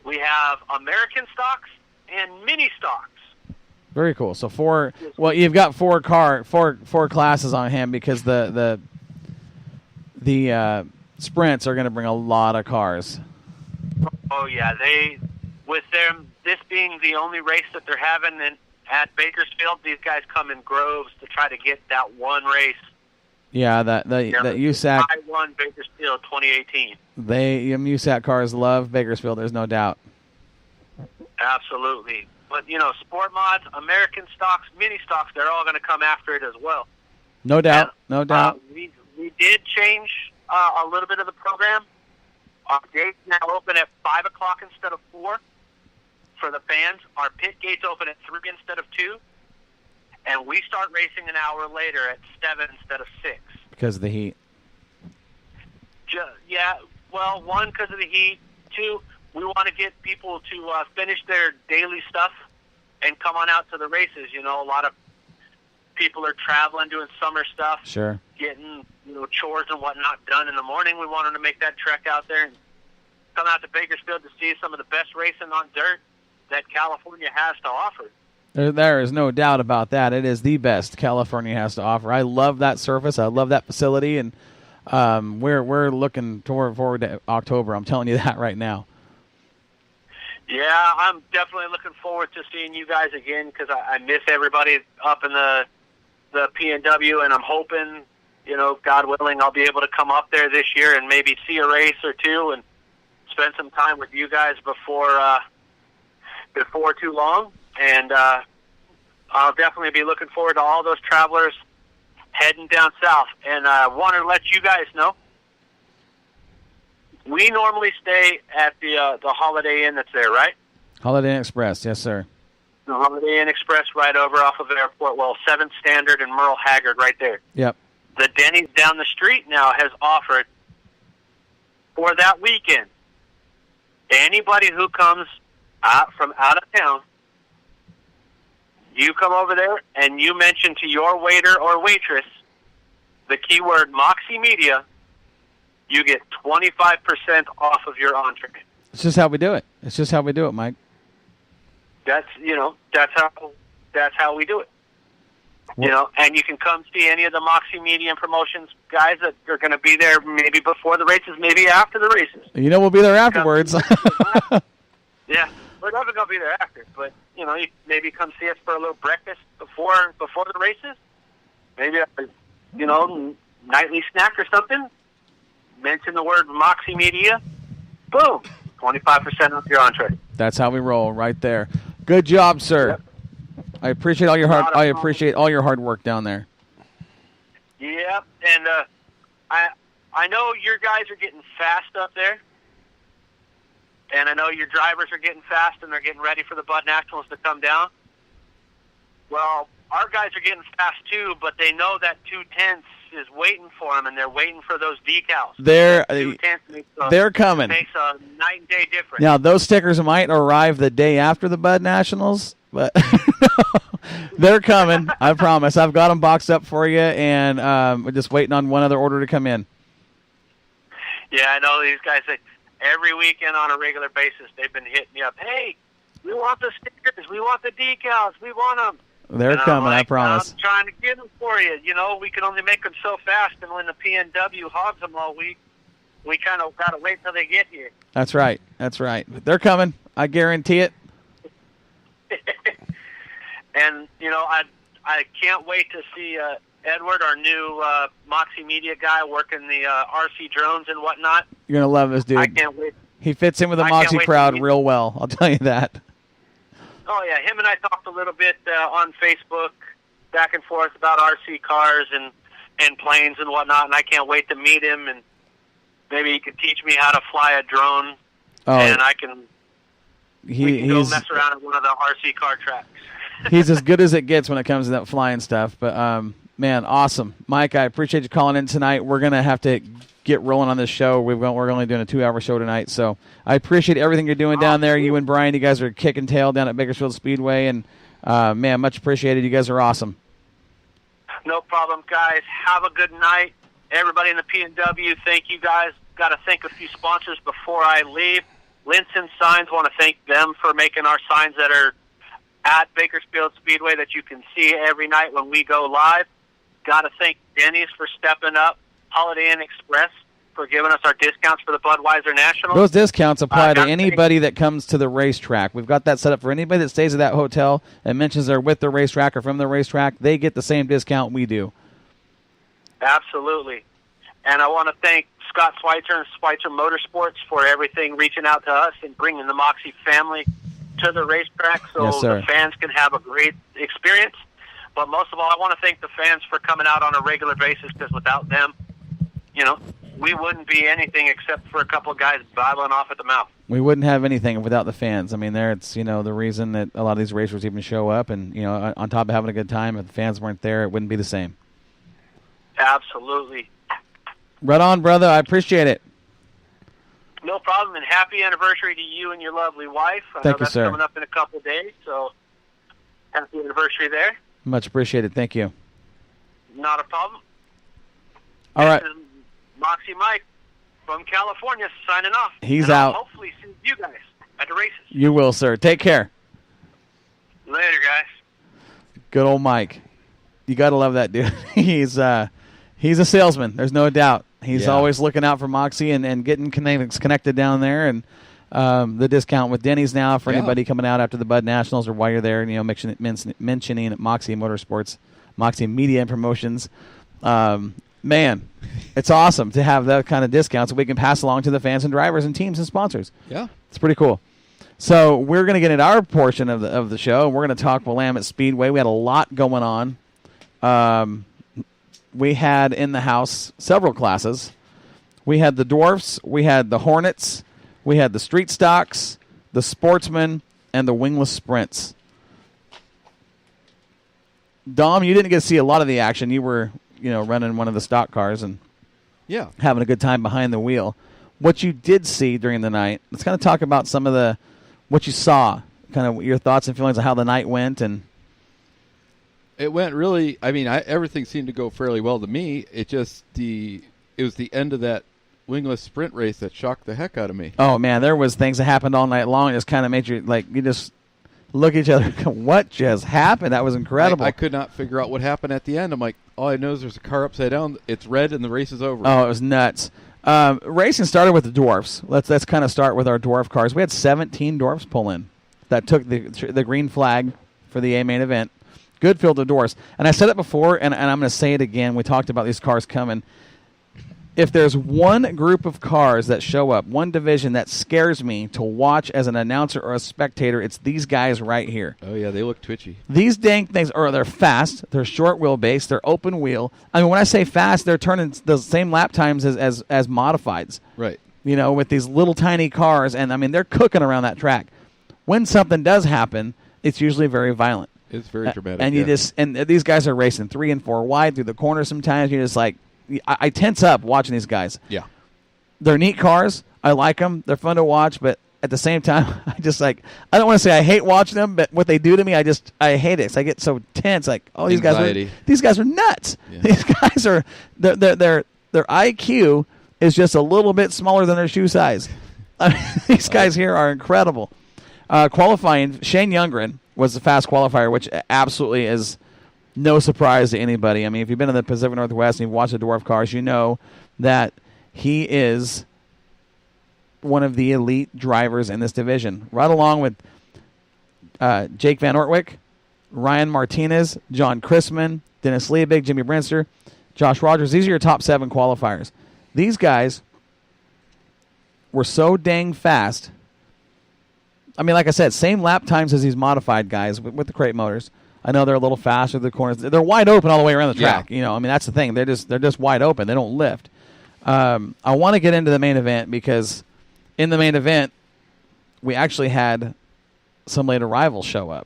We have American stocks and mini stocks. Very cool. So you've got four classes on hand because the sprints are going to bring a lot of cars. Oh yeah, this being the only race that they're having at Bakersfield, these guys come in groves to try to get that one race. Yeah, that USAC. I won Bakersfield 2018. USAC cars love Bakersfield. There's no doubt. Absolutely. But, sport mods, American stocks, mini stocks, they're all going to come after it as well. No doubt. No doubt. We did change a little bit of the program. Our gates now open at 5 o'clock instead of 4 for the fans. Our pit gates open at 3 instead of 2. And we start racing an hour later at 7 instead of 6. Because of the heat. One, because of the heat. 2, we want to get people to finish their daily stuff and come on out to the races. A lot of people are traveling, doing summer stuff. Sure. Getting, chores and whatnot done in the morning. We want them to make that trek out there and come out to Bakersfield to see some of the best racing on dirt that California has to offer. There is no doubt about that. It is the best California has to offer. I love that surface. I love that facility, and we're looking forward to October. I'm telling you that right now. Yeah, I'm definitely looking forward to seeing you guys again because I miss everybody up in the P&W, and I'm hoping, God willing, I'll be able to come up there this year and maybe see a race or two and spend some time with you guys before too long. And I'll definitely be looking forward to all those travelers heading down south. And I want to let you guys know, we normally stay at the Holiday Inn that's there, right? Holiday Inn Express, yes, sir. The Holiday Inn Express right over off of Airport. Well, 7th Standard and Merle Haggard right there. Yep. The Denny's down the street now has offered for that weekend, anybody who comes from out of town, you come over there and you mention to your waiter or waitress the keyword Moxie Media, you get 25% off of your entree. It's just how we do it. It's just how we do it, Mike. That's how we do it. And you can come see any of the Moxie Media and Promotions guys that are going to be there maybe before the races, maybe after the races. We'll be there afterwards. Yeah, we're never going to be there after, but you maybe come see us for a little breakfast before the races. Maybe nightly snack or something. Mention the word Moxie Media. Boom, 25% off your entree. That's how we roll, right there. Good job, sir. Yep. I appreciate all your hard work down there. Yep, and I know your guys are getting fast up there, and I know your drivers are getting fast, and they're getting ready for the Bud Nationals to come down. Well, our guys are getting fast too, but they know that 2/10 is waiting for them, and they're waiting for those decals. They're coming. Makes a night and day difference. Now, those stickers might arrive the day after the Bud Nationals, but they're coming. I promise. I've got them boxed up for you, and we're just waiting on one other order to come in. Yeah, I know these guys. Every weekend on a regular basis, they've been hitting me up. Hey, we want the stickers. We want the decals. We want them. They're coming, I promise. I'm trying to get them for you. We can only make them so fast, and when the PNW hogs them all week, we kind of got to wait till they get here. That's right. They're coming. I guarantee it. And, I can't wait to see Edward, our new Moxie Media guy, working the RC drones and whatnot. You're going to love this dude. I can't wait. He fits in with the Moxie crowd real well, I'll tell you that. Oh, yeah. Him and I talked a little bit on Facebook, back and forth about RC cars and planes and whatnot, and I can't wait to meet him, and maybe he could teach me how to fly a drone, and we can go mess around at one of the RC car tracks. He's as good as it gets when it comes to that flying stuff, but, man, awesome. Mike, I appreciate you calling in tonight. We're going to have to get rolling on this show. We're only doing a 2-hour show tonight, so I appreciate everything you're doing down there. You and Brian, you guys are kicking tail down at Bakersfield Speedway, and man, much appreciated. You guys are awesome. No problem, guys. Have a good night. Everybody in the P&W, thank you guys. Got to thank a few sponsors before I leave. Linson Signs, want to thank them for making our signs that are at Bakersfield Speedway that you can see every night when we go live. Got to thank Denny's for stepping up. Holiday Inn Express for giving us our discounts for the Budweiser Nationals. Those discounts apply to anybody that comes to the racetrack. We've got that set up for anybody that stays at that hotel and mentions they're with the racetrack or from the racetrack. They get the same discount we do. Absolutely. And I want to thank Scott Schweitzer and Schweitzer Motorsports for everything, reaching out to us and bringing the Moxie family to the racetrack so Yes, the fans can have a great experience. But most of all, I want to thank the fans for coming out on a regular basis, because without them, we wouldn't be anything except for a couple of guys battling off at the mouth. We wouldn't have anything without the fans. I mean, it's the reason that a lot of these racers even show up, and on top of having a good time, if the fans weren't there, it wouldn't be the same. Absolutely. Right on, brother. I appreciate it. No problem, and happy anniversary to you and your lovely wife. I Thank know you, that's sir. coming up in a couple of days, so happy anniversary there. Much appreciated. Thank you. Not a problem. All right. This is Moxie Mike from California signing off. He's and I'll out. hopefully see you guys at the races. You will, sir. Take care. Later, guys. Good old Mike. You got to love that dude. He's a salesman. There's no doubt. He's always looking out for Moxie and getting connected down there. And the discount with Denny's now for anybody coming out after the Bud Nationals or while you're there, mentioning Moxie Motorsports, Moxie Media and Promotions. Man, it's awesome to have that kind of discounts that we can pass along to the fans and drivers and teams and sponsors. Yeah. It's pretty cool. So we're going to get into our portion of the show. We're going to talk Willamette Speedway. We had a lot going on. We had in the house several classes. We had the Dwarfs, we had the Hornets, we had the Street Stocks, the Sportsmen, and the Wingless Sprints. Dom, you didn't get to see a lot of the action. You were, running one of the stock cars and having a good time behind the wheel. What you did see during the night, let's kind of talk about some of what you saw, kind of your thoughts and feelings of how the night went. And it went really, everything seemed to go fairly well to me. It was the end of that Wingless sprint race that shocked the heck out of me. Oh, man, there was things that happened all night long. It just kind of made you, you just look at each other and go, what just happened? That was incredible. I could not figure out what happened at the end. I'm like, all I know is there's a car upside down. It's red, and the race is over. Oh, it was nuts. Racing started with the Dwarfs. Let's kind of start with our Dwarf cars. We had 17 Dwarfs pull in that took the green flag for the A main event. Good field of Dwarfs. And I said it before, and I'm going to say it again. We talked about these cars coming. If there's one group of cars that show up, one division that scares me to watch as an announcer or a spectator, it's these guys right here. Oh, yeah, they look twitchy. These dang things, they're fast, they're short wheelbase, they're open wheel. I mean, when I say fast, they're turning the same lap times as modifieds. Right. With these little tiny cars, and, they're cooking around that track. When something does happen, it's usually very violent. It's very dramatic. And these guys are racing 3 and 4 wide through the corner sometimes. You're just like, I tense up watching these guys. Yeah. They're neat cars. I like them. They're fun to watch, but at the same time, I just I don't want to say I hate watching them, but what they do to me, I hate it. I get so tense. These guys are nuts. Yeah. These guys are their IQ is just a little bit smaller than their shoe size. These guys here are incredible. Qualifying, Shane Youngren was the fast qualifier, which absolutely is no surprise to anybody. If you've been in the Pacific Northwest and you've watched the Dwarf cars, you know that he is one of the elite drivers in this division, right along with Jake Van Ortwick, Ryan Martinez, John Chrisman, Dennis Liebig, Jimmy Brinster, Josh Rogers. These are your top 7 qualifiers. These guys were so dang fast. Like I said, same lap times as these modified guys with the crate motors. I know they're a little faster at the corners. They're wide open all the way around the track. Yeah. That's the thing. They're just wide open. They don't lift. I want to get into the main event because in the main event, we actually had some late arrivals show up.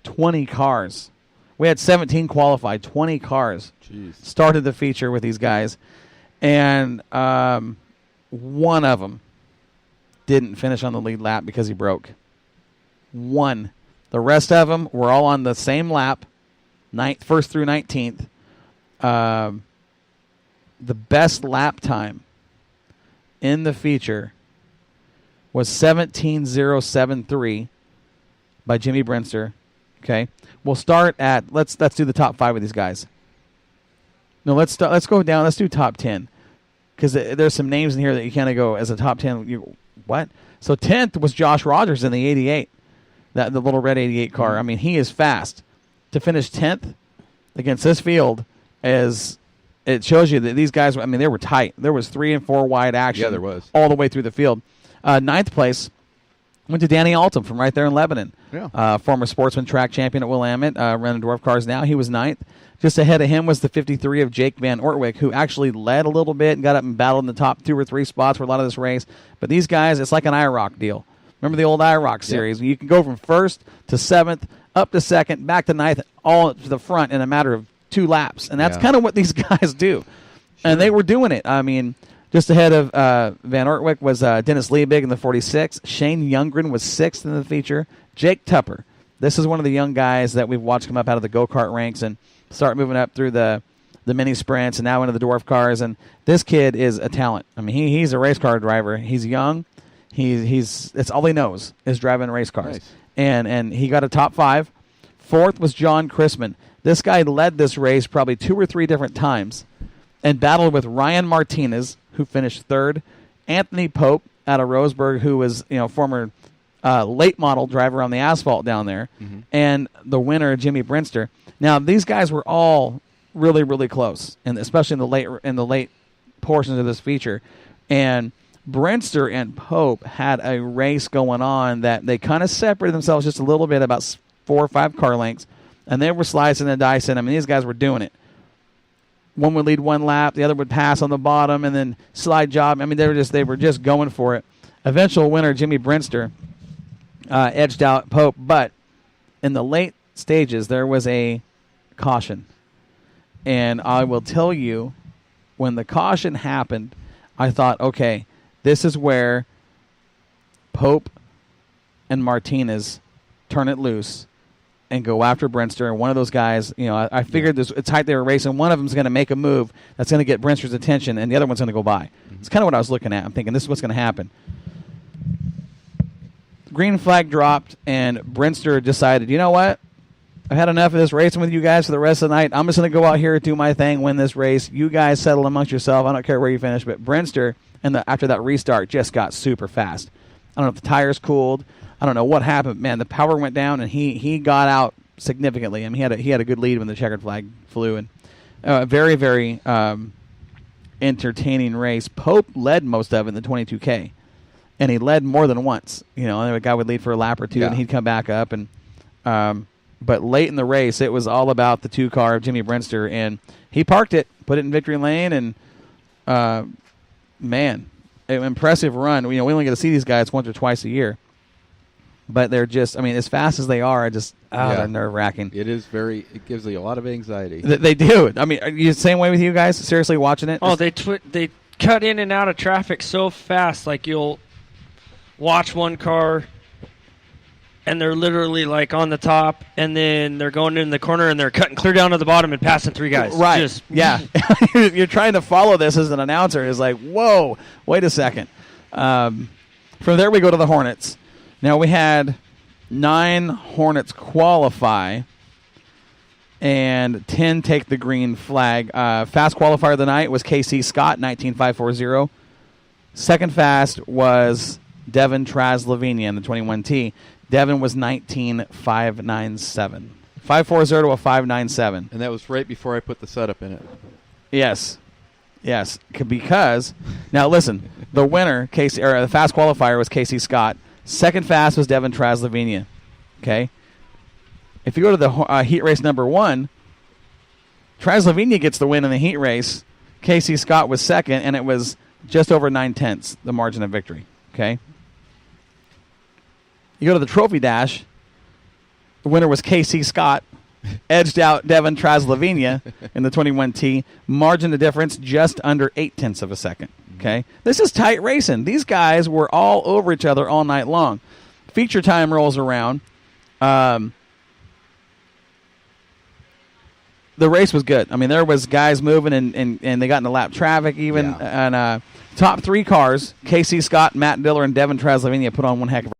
20 cars. We had 17 qualified. 20 cars started the feature with these guys. And one of them didn't finish on the lead lap because he broke. One. The rest of them were all on the same lap, first through 19th. The best lap time in the feature was 17.073 by Jimmy Brinster. Okay, we'll start at let's do the top 5 of these guys. No, let's go down. Let's do top 10 because there's some names in here that you kind of go as a top 10. What? So 10th was Josh Rogers in the 88, the little red 88 car. I mean, he is fast. To finish 10th against this field it shows you that these guys. I mean, they were tight. There was 3 and 4 wide action. Yeah, there was all the way through the field. 9th place went to Danny Altum from right there in Lebanon. Yeah. Former sportsman track champion at Willamette, running dwarf cars now. He was 9th. Just ahead of him was the 53 of Jake Van Ortwijk, who actually led a little bit and got up and battled in the top 2 or 3 spots for a lot of this race. But these guys, it's like an IROC deal. Remember the old IROC series? Yep. You can go from 1st to 7th, up to 2nd, back to 9th, all to the front in a matter of 2 laps. And that's kind of what these guys do. Sure. And they were doing it. I mean, just ahead of Van Ortwijk was Dennis Liebig in the 46. Shane Youngren was 6th in the feature. Jake Tupper. This is one of the young guys that we've watched come up out of the go-kart ranks and start moving up through the mini sprints and now into the dwarf cars. And this kid is a talent. I mean, he's a race car driver. He's young. He's that's all he knows is driving race cars. Nice. And he got a top 5. 4th was John Chrisman. This guy led this race probably 2 or 3 different times and battled with Ryan Martinez, who finished 3rd, Anthony Pope out of Roseburg, who was former late model driver on the asphalt down there, and the winner Jimmy Brinster. Now these guys were all really, really close, and especially in the late portions of this feature. And Brinster and Pope had a race going on that they kind of separated themselves just a little bit, about 4 or 5 car lengths, and they were slicing and dicing. I mean, these guys were doing it. One would lead 1 lap, the other would pass on the bottom, and then slide job. I mean, they were just going for it. Eventual winner Jimmy Brinster edged out Pope, but in the late stages there was a caution, and I will tell you, when the caution happened, I thought, okay, this is where Pope and Martinez turn it loose and go after Brinster. And one of those guys, I figured it's height they were racing. One of them is going to make a move that's going to get Brinster's attention, and the other one's going to go by. It's kind of what I was looking at. I'm thinking this is what's going to happen. Green flag dropped, and Brinster decided, you know what? I've had enough of this racing with you guys for the rest of the night. I'm just going to go out here, do my thing, win this race. You guys settle amongst yourself. I don't care where you finish. But Brinster, after that restart, just got super fast. I don't know if the tires cooled. I don't know what happened. Man, the power went down, and he got out significantly. I mean, he had a good lead when the checkered flag flew. And very, very entertaining race. Pope led most of it in the 22K, and he led more than once. And a guy would lead for a lap or two, and he'd come back up. And but late in the race, it was all about the 2-car of Jimmy Brinster, and he parked it, put it in victory lane, and man, an impressive run. We only get to see these guys once or twice a year. But they're just, I mean, as fast as they are, they're nerve-wracking. It gives you a lot of anxiety. They do. I mean, are you the same way with you guys? Seriously watching it? Oh, they cut in and out of traffic so fast. Like, you'll watch one car, and they're literally, like, on the top, and then they're going in the corner, and they're cutting clear down to the bottom and passing 3 guys. Right. Yeah. You're trying to follow this as an announcer. It's like, whoa, wait a second. From there we go to the Hornets. Now, we had 9 Hornets qualify and 10 take the green flag. Fast qualifier of the night was KC Scott, 19.540. Second fast was Devin Traslavinia in the 21T. Devin was 19.597. 540 to a 597. And that was right before I put the setup in it. Yes. Because, now listen, the winner, the fast qualifier was KC Scott. Second fast was Devin Traslavinia. Okay? If you go to the heat race number 1, Traslavinia gets the win in the heat race. KC Scott was second, and it was just over 9/10, the margin of victory. Okay? You go to the trophy dash, the winner was KC Scott, edged out Devin Traslavinia in the 21T. Margin of difference just under 0.8 of a second. Okay, this is tight racing. These guys were all over each other all night long. Feature time rolls around. The race was good. I mean, there was guys moving and they got into lap traffic even. Yeah. And top 3 cars, Casey Scott, Matt Diller, and Devin Traslavenia put on one heck of a